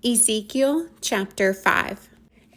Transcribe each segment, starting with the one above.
Ezekiel chapter 5.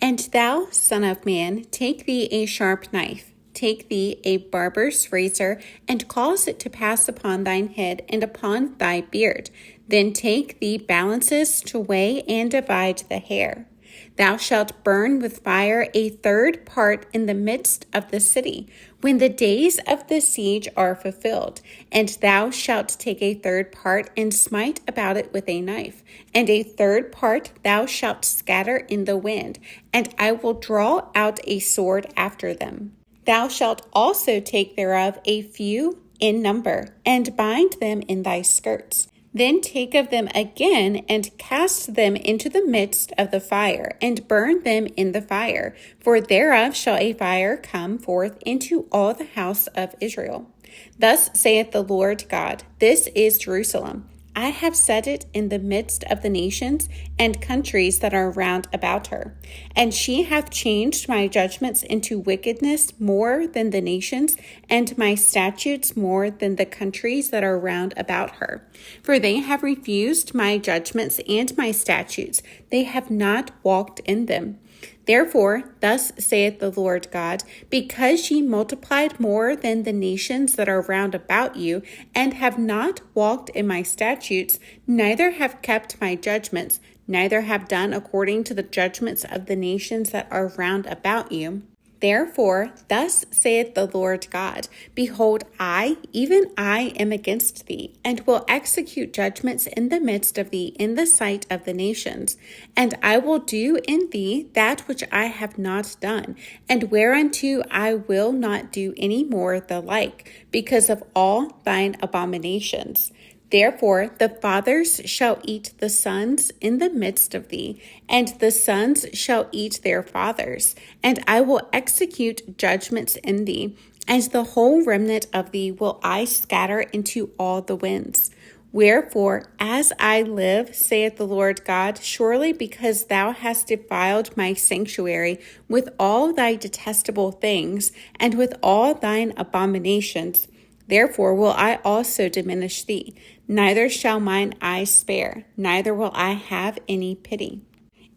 And thou, son of man, take thee a sharp knife, take thee a barber's razor, and cause it to pass upon thine head and upon thy beard. Then take thee balances to weigh and divide the hair. Thou shalt burn with fire a third part in the midst of the city, when the days of the siege are fulfilled. And thou shalt take a third part and smite about it with a knife, and a third part thou shalt scatter in the wind, and I will draw out a sword after them. Thou shalt also take thereof a few in number, and bind them in thy skirts. Then take of them again, and cast them into the midst of the fire, and burn them in the fire. For thereof shall a fire come forth into all the house of Israel. Thus saith the Lord God, This is Jerusalem. I have set it in the midst of the nations and countries that are round about her. And she hath changed my judgments into wickedness more than the nations, and my statutes more than the countries that are round about her. For they have refused my judgments and my statutes. They have not walked in them. Therefore, thus saith the Lord God, because ye multiplied more than the nations that are round about you, and have not walked in my statutes, neither have kept my judgments, neither have done according to the judgments of the nations that are round about you. Therefore, thus saith the Lord God, Behold, I, even I, am against thee, and will execute judgments in the midst of thee in the sight of the nations. And I will do in thee that which I have not done, and whereunto I will not do any more the like, because of all thine abominations. Therefore the fathers shall eat the sons in the midst of thee, and the sons shall eat their fathers, and I will execute judgments in thee, and the whole remnant of thee will I scatter into all the winds. Wherefore, as I live, saith the Lord God, surely because thou hast defiled my sanctuary with all thy detestable things, and with all thine abominations, therefore will I also diminish thee, neither shall mine eyes spare, neither will I have any pity.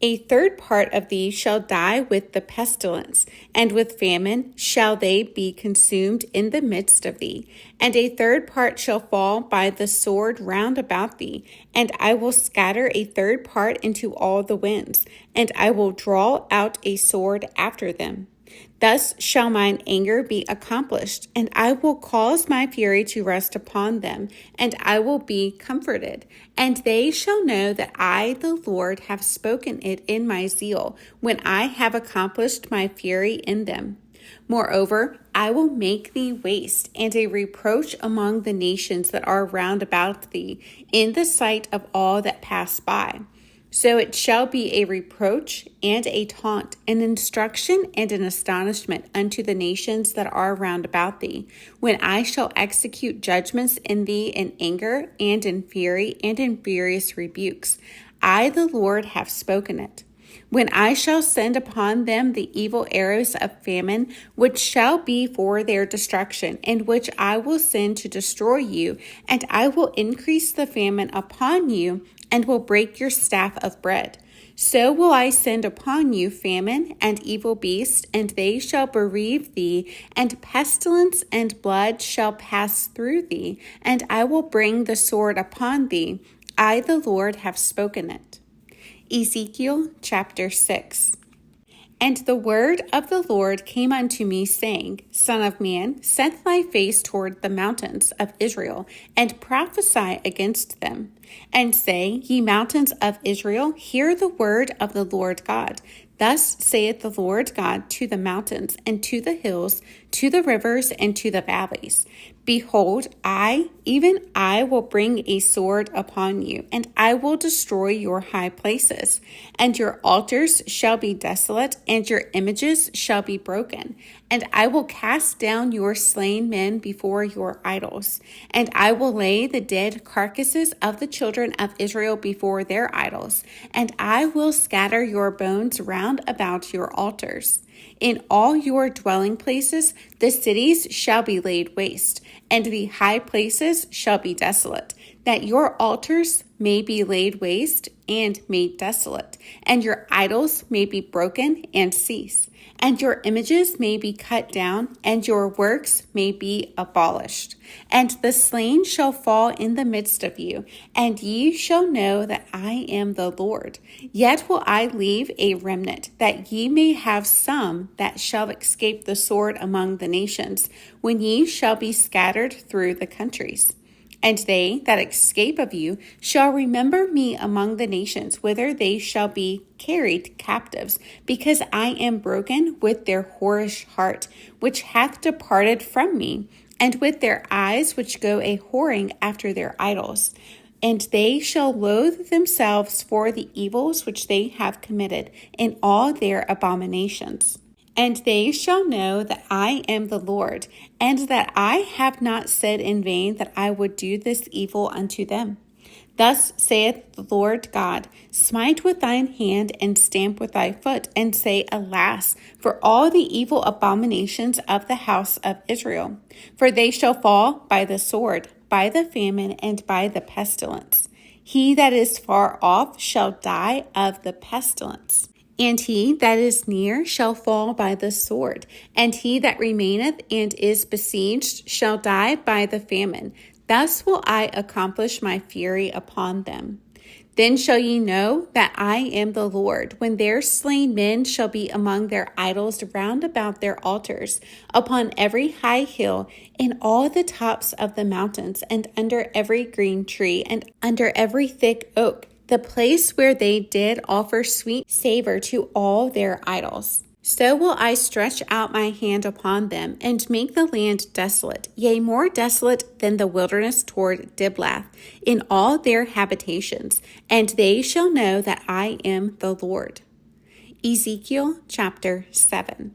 A third part of thee shall die with the pestilence, and with famine shall they be consumed in the midst of thee. And a third part shall fall by the sword round about thee, and I will scatter a third part into all the winds, and I will draw out a sword after them. Thus shall mine anger be accomplished, and I will cause my fury to rest upon them, and I will be comforted. And they shall know that I, the Lord, have spoken it in my zeal, when I have accomplished my fury in them. Moreover, I will make thee waste, and a reproach among the nations that are round about thee, in the sight of all that pass by. So it shall be a reproach and a taunt, an instruction and an astonishment unto the nations that are round about thee, when I shall execute judgments in thee in anger and in fury and in furious rebukes. I, the Lord, have spoken it. When I shall send upon them the evil arrows of famine, which shall be for their destruction, and which I will send to destroy you, and I will increase the famine upon you, and will break your staff of bread. So will I send upon you famine and evil beasts, and they shall bereave thee, and pestilence and blood shall pass through thee, and I will bring the sword upon thee. I, the Lord, have spoken it. Ezekiel chapter 6. And the word of the Lord came unto me, saying, Son of man, set thy face toward the mountains of Israel, and prophesy against them. And say, Ye mountains of Israel, hear the word of the Lord God. Thus saith the Lord God to the mountains, and to the hills, to the rivers, and to the valleys. Behold, I, even I, will bring a sword upon you, and I will destroy your high places. And your altars shall be desolate, and your images shall be broken. And I will cast down your slain men before your idols. And I will lay the dead carcasses of the children of Israel before their idols. And I will scatter your bones round about your altars. In all your dwelling places, the cities shall be laid waste, and the high places shall be desolate, that your altars may be laid waste and made desolate, and your idols may be broken and cease, and your images may be cut down, and your works may be abolished. And the slain shall fall in the midst of you, and ye shall know that I am the Lord. Yet will I leave a remnant, that ye may have some that shall escape the sword among the nations, when ye shall be scattered through the countries. And they that escape of you shall remember me among the nations, whither they shall be carried captives, because I am broken with their whorish heart, which hath departed from me, and with their eyes which go a whoring after their idols. And they shall loathe themselves for the evils which they have committed in all their abominations. And they shall know that I am the Lord, and that I have not said in vain that I would do this evil unto them. Thus saith the Lord God, smite with thine hand, and stamp with thy foot, and say, Alas, for all the evil abominations of the house of Israel. For they shall fall by the sword, by the famine, and by the pestilence. He that is far off shall die of the pestilence. And he that is near shall fall by the sword, and he that remaineth and is besieged shall die by the famine. Thus will I accomplish my fury upon them. Then shall ye know that I am the Lord, when their slain men shall be among their idols round about their altars, upon every high hill, in all the tops of the mountains, and under every green tree, and under every thick oak, the place where they did offer sweet savor to all their idols. So will I stretch out my hand upon them, and make the land desolate, yea, more desolate than the wilderness toward Diblath, in all their habitations, and they shall know that I am the Lord. Ezekiel chapter 7.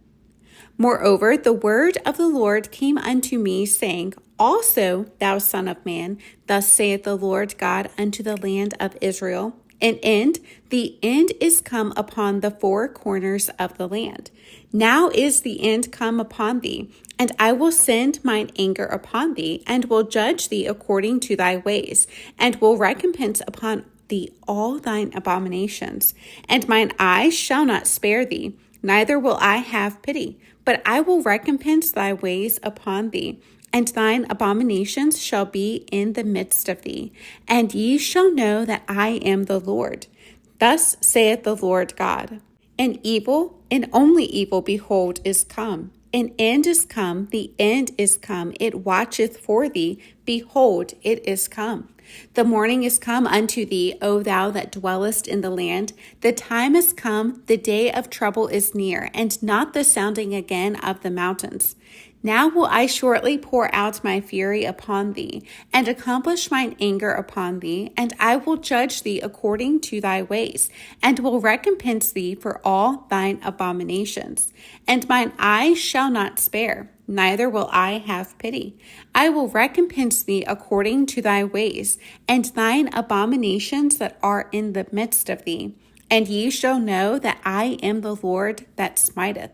Moreover, the word of the Lord came unto me, saying, Also, thou son of man, thus saith the Lord God unto the land of Israel, the end is come upon the four corners of the land. Now is the end come upon thee, and I will send mine anger upon thee, and will judge thee according to thy ways, and will recompense upon thee all thine abominations. And mine eyes shall not spare thee, neither will I have pity, but I will recompense thy ways upon thee, and thine abominations shall be in the midst of thee, and ye shall know that I am the Lord. Thus saith the Lord God, An evil, and only evil, behold, is come. An end is come, the end is come, it watcheth for thee, behold, it is come. The morning is come unto thee, O thou that dwellest in the land. The time is come, the day of trouble is near, and not the sounding again of the mountains. Now will I shortly pour out my fury upon thee, and accomplish mine anger upon thee, and I will judge thee according to thy ways, and will recompense thee for all thine abominations. And mine eyes shall not spare, neither will I have pity. I will recompense thee according to thy ways, and thine abominations that are in the midst of thee. And ye shall know that I am the Lord that smiteth.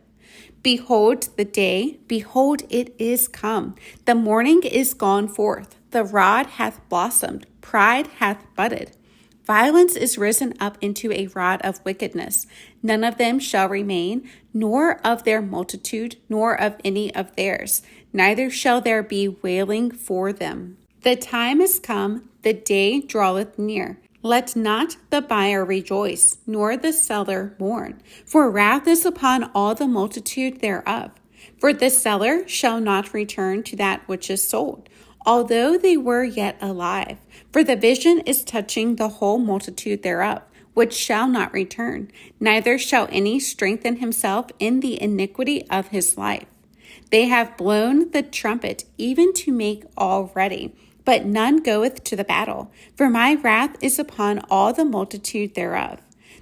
Behold the day, behold it is come. The morning is gone forth. The rod hath blossomed, pride hath budded. Violence is risen up into a rod of wickedness. None of them shall remain, nor of their multitude, nor of any of theirs. Neither shall there be wailing for them. The time is come, the day draweth near. Let not the buyer rejoice, nor the seller mourn, for wrath is upon all the multitude thereof. For the seller shall not return to that which is sold, although they were yet alive. For the vision is touching the whole multitude thereof, which shall not return, neither shall any strengthen himself in the iniquity of his life. They have blown the trumpet, even to make all ready. But none goeth to the battle, for my wrath is upon all the multitude thereof.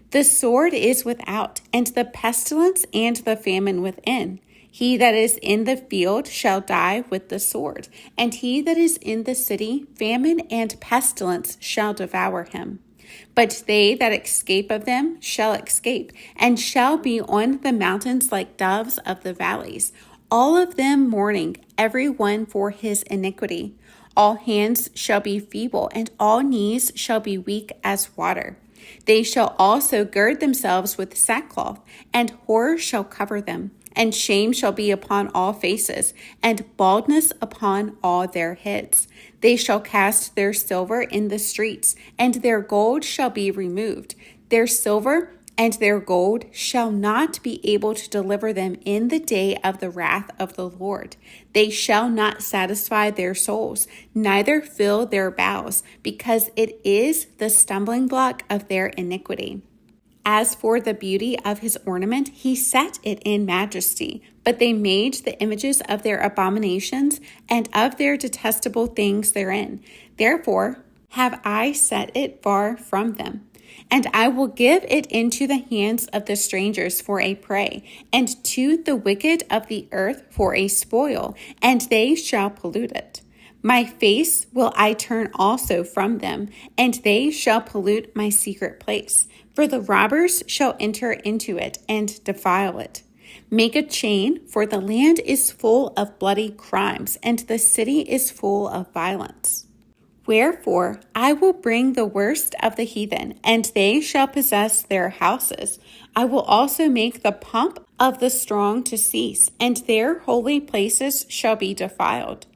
The sword is without, and the pestilence and the famine within. He that is in the field shall die with the sword, and he that is in the city, famine and pestilence shall devour him. But they that escape of them shall escape, and shall be on the mountains like doves of the valleys, all of them mourning, every one for his iniquity. All hands shall be feeble, and all knees shall be weak as water. They shall also gird themselves with sackcloth, and horror shall cover them, and shame shall be upon all faces, and baldness upon all their heads. They shall cast their silver in the streets, and their gold shall be removed. Their silver and their gold shall not be able to deliver them in the day of the wrath of the Lord. They shall not satisfy their souls, neither fill their bowels, because it is the stumbling block of their iniquity. As for the beauty of his ornament, he set it in majesty. But they made the images of their abominations and of their detestable things therein. Therefore have I set it far from them. And I will give it into the hands of the strangers for a prey, and to the wicked of the earth for a spoil, and they shall pollute it. My face will I turn also from them, and they shall pollute my secret place. For the robbers shall enter into it and defile it. Make a chain, for the land is full of bloody crimes, and the city is full of violence. Wherefore I will bring the worst of the heathen, and they shall possess their houses. I will also make the pomp of the strong to cease, and their holy places shall be defiled.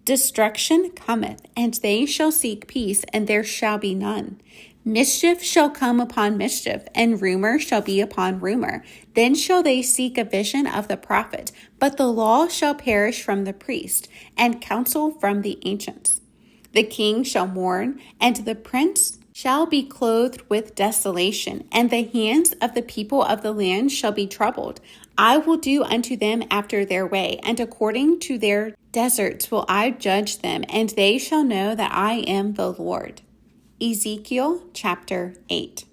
Destruction cometh, and they shall seek peace, and there shall be none. Mischief shall come upon mischief, and rumor shall be upon rumor. Then shall they seek a vision of the prophet, but the law shall perish from the priest, and counsel from the ancients. The king shall mourn, and the prince shall be clothed with desolation, and the hands of the people of the land shall be troubled. I will do unto them after their way, and according to their deserts will I judge them, and they shall know that I am the Lord. Ezekiel chapter 8.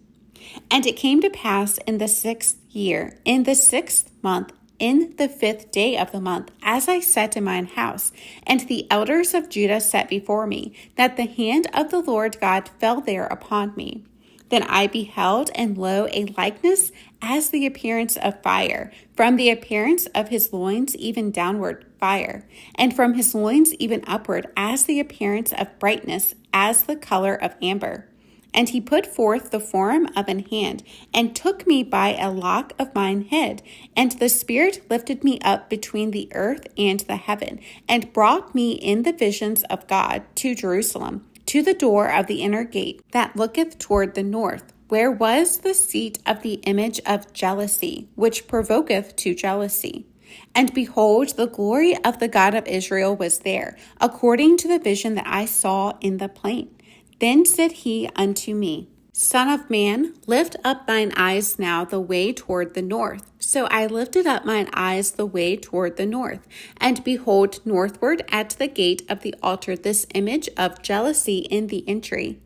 And it came to pass in the 6th year, in the 6th month, in the 5th day of the month, as I sat in mine house, and the elders of Judah sat before me, that the hand of the Lord God fell there upon me. Then I beheld, and lo, a likeness as the appearance of fire, from the appearance of his loins even downward fire, and from his loins even upward as the appearance of brightness, as the color of amber. And he put forth the form of an hand, and took me by a lock of mine head. And the Spirit lifted me up between the earth and the heaven, and brought me in the visions of God to Jerusalem, to the door of the inner gate that looketh toward the north, where was the seat of the image of jealousy, which provoketh to jealousy. And behold, the glory of the God of Israel was there, according to the vision that I saw in the plain. Then said he unto me, Son of man, lift up thine eyes now the way toward the north. So I lifted up mine eyes the way toward the north, and behold northward at the gate of the altar this image of jealousy in the entry.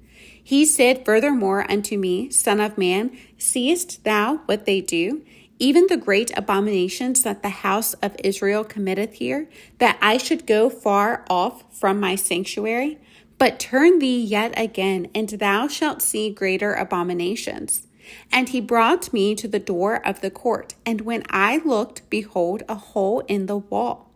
He said furthermore unto me, Son of man, seest thou what they do? Even the great abominations that the house of Israel committeth here, that I should go far off from my sanctuary? But turn thee yet again, and thou shalt see greater abominations. And he brought me to the door of the court, and when I looked, behold, a hole in the wall.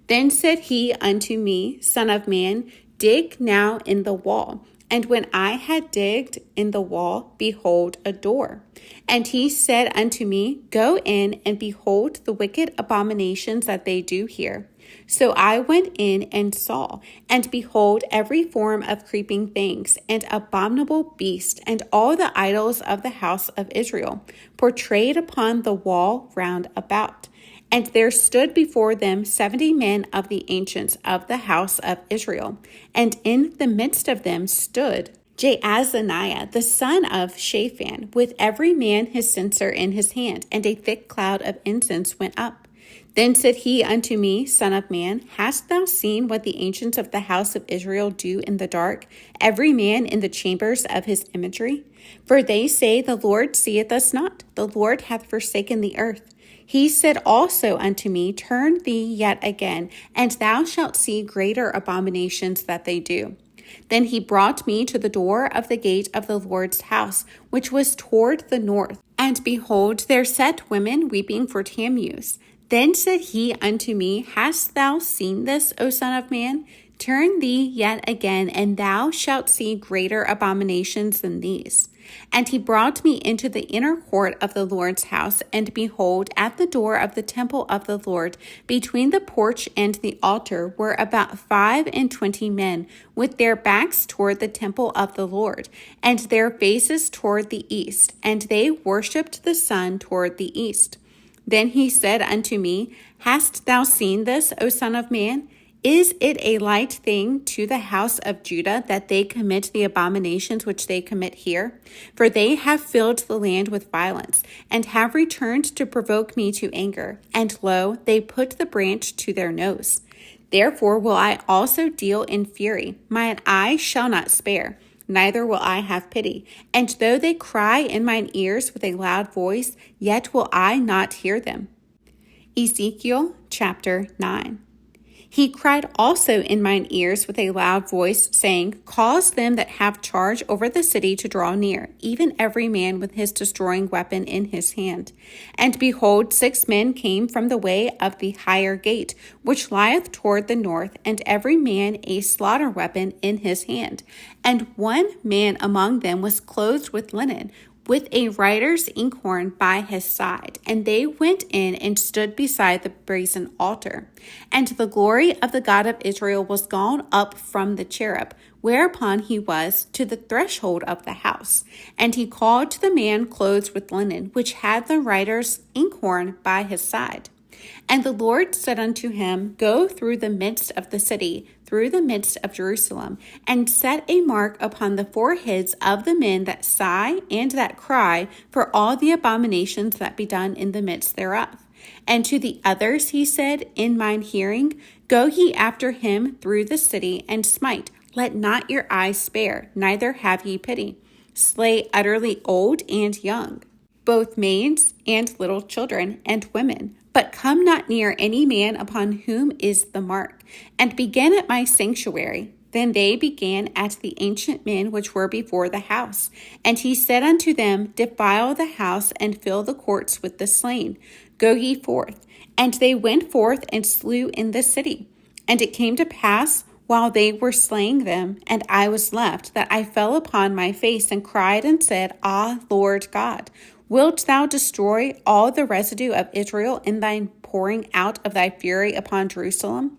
Then said he unto me, Son of man, dig now in the wall. And when I had digged in the wall, behold, a door. And he said unto me, Go in, and behold the wicked abominations that they do here. So I went in and saw, and behold, every form of creeping things, and abominable beast, and all the idols of the house of Israel, portrayed upon the wall round about. And there stood before them 70 men of the ancients of the house of Israel. And in the midst of them stood Jaazaniah, the son of Shaphan, with every man his censer in his hand, and a thick cloud of incense went up. Then said he unto me, Son of man, hast thou seen what the ancients of the house of Israel do in the dark, every man in the chambers of his imagery? For they say, The Lord seeth us not, the Lord hath forsaken the earth. He said also unto me, Turn thee yet again, and thou shalt see greater abominations that they do. Then he brought me to the door of the gate of the Lord's house, which was toward the north. And behold, there sat women weeping for Tammuz. Then said he unto me, Hast thou seen this, O son of man? Turn thee yet again, and thou shalt see greater abominations than these. And he brought me into the inner court of the Lord's house, and behold, at the door of the temple of the Lord, between the porch and the altar, were about 25 men, with their backs toward the temple of the Lord, and their faces toward the east, and they worshipped the sun toward the east. Then he said unto me, Hast thou seen this, O son of man? Is it a light thing to the house of Judah that they commit the abominations which they commit here? For they have filled the land with violence, and have returned to provoke me to anger. And lo, they put the branch to their nose. Therefore will I also deal in fury. Mine eye shall not spare, neither will I have pity. And though they cry in mine ears with a loud voice, yet will I not hear them. Ezekiel chapter 9. He cried also in mine ears with a loud voice, saying, Cause them that have charge over the city to draw near, even every man with his destroying weapon in his hand. And behold, 6 men came from the way of the higher gate, which lieth toward the north, and every man a slaughter weapon in his hand. And one man among them was clothed with linen, with a writer's inkhorn by his side. And they went in and stood beside the brazen altar. And the glory of the God of Israel was gone up from the cherub, whereupon he was, to the threshold of the house. And he called to the man clothed with linen, which had the writer's inkhorn by his side. And the Lord said unto him, Go through the midst of the city, through the midst of Jerusalem, and set a mark upon the foreheads of the men that sigh and that cry for all the abominations that be done in the midst thereof. And to the others he said in mine hearing, Go ye after him through the city, and smite. Let not your eyes spare, neither have ye pity. Slay utterly old and young, both maids and little children and women. But come not near any man upon whom is the mark, and begin at my sanctuary. Then they began at the ancient men which were before the house. And he said unto them, Defile the house, and fill the courts with the slain. Go ye forth. And they went forth and slew in the city. And it came to pass, while they were slaying them, and I was left, that I fell upon my face and cried and said, Ah, Lord God, wilt thou destroy all the residue of Israel in thine pouring out of thy fury upon Jerusalem?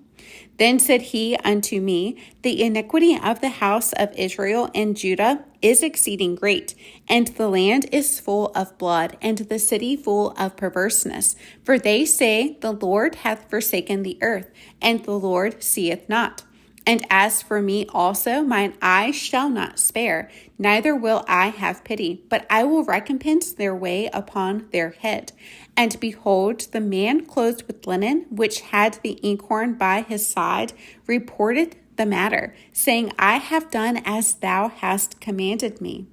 Then said he unto me, The iniquity of the house of Israel and Judah is exceeding great, and the land is full of blood, and the city full of perverseness. For they say, The Lord hath forsaken the earth, and the Lord seeth not. And as for me also, mine eye shall not spare, neither will I have pity, but I will recompense their way upon their head. And behold, the man clothed with linen, which had the inkhorn by his side, reported the matter, saying, I have done as thou hast commanded me.